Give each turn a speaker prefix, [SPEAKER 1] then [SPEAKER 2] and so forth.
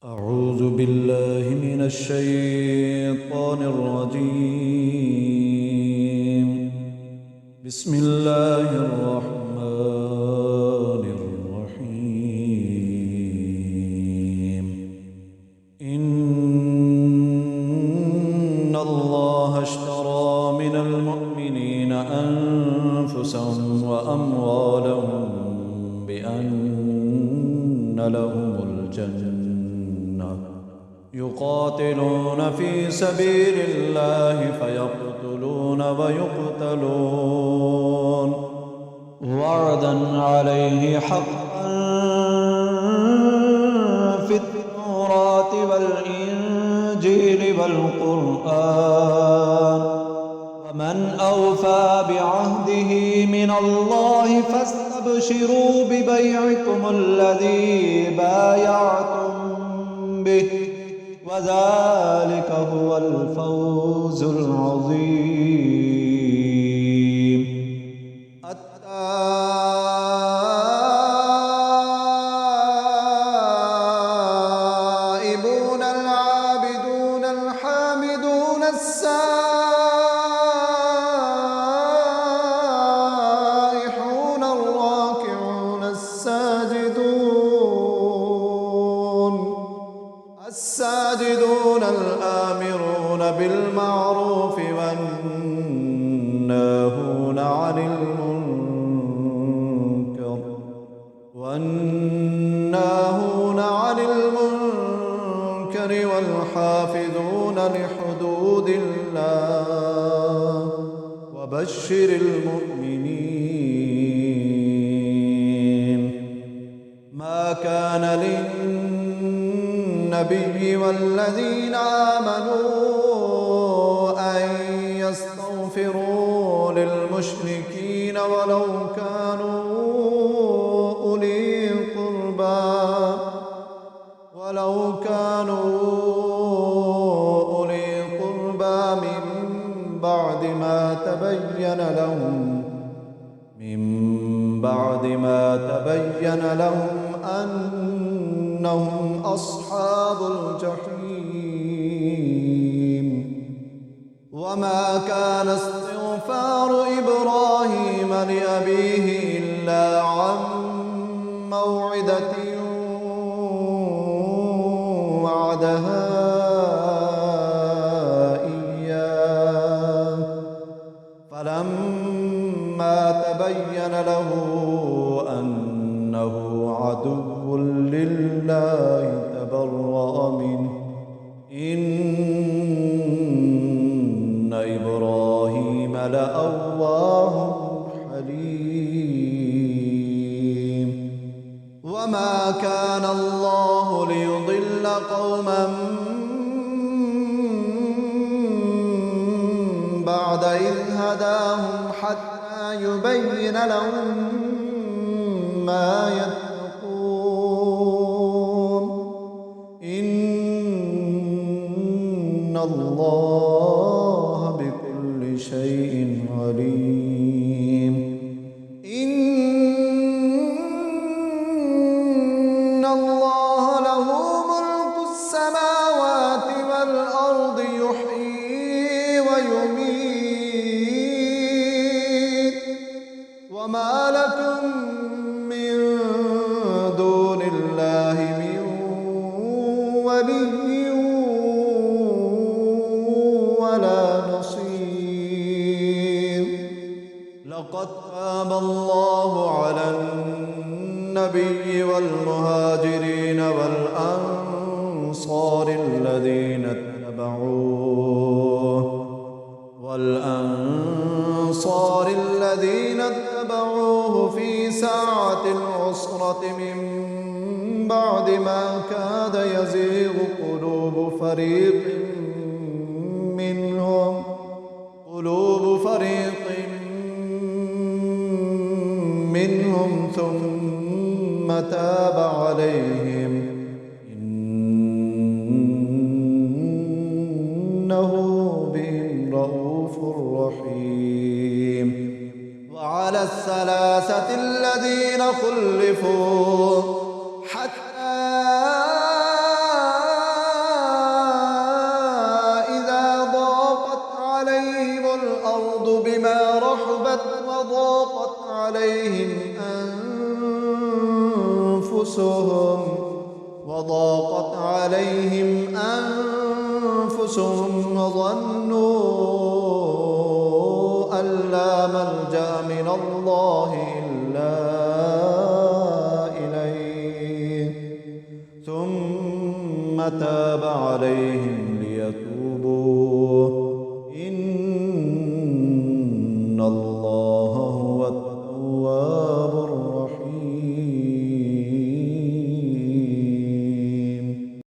[SPEAKER 1] أعوذ بالله من الشيطان الرجيم. بسم الله الرحمن الرحيم. إن الله اشترى من المؤمنين أنفسهم وأموالهم بأن لهم الجنة يقاتلون في سبيل الله فيقتلون ويقتلون وعدا عليه حقا في التوراة والإنجيل والقرآن ومن أوفى بعهده من الله فاستبشروا ببيعكم الذي بايعتم به وذلك هو الفوز العظيم. التائبون العابدون الحامدون السائحون الراكعون الساجدون الآمرون بالمعروف والناهون عن المنكر والحافظون لحدود الله وبشر المؤمنين. ما كان للنبي والذين آمنوا أن يستغفروا للمشركين ولو كانوا أولي قربى من بعد ما تبين لهم أنهم أصحاب الجحيم. وما كان استغفار إبراهيم لأبيه إلا عن موعدة وعدها إياه فلما تبين له أنه عدو لله تبرأ منه. إن إبراهيم لأواه حليم. وما كان الله ليضل قوما بعد إذ هداهم حتى يبين لهم ما يتقون. إن الله بكل شيء عليم. إن الله له ملك السماوات والأرض يحيي ويميت وما لكم من دون الله من ولي ولا نصير. لقد تاب الله على النبي والمهاجرين والأنصار الذين اتبعوه في ساعة العسرة من بعد ما كاد يزيغ قلوب فريق منهم ثم تاب عليهم إنه بهم رءوف رحيم. وعلى الثلاثة الذين خلفوا حتى وضاقت عليهم أنفسهم وظنوا أن لا ملجأ من الله إلا إليه ثم تاب عليهم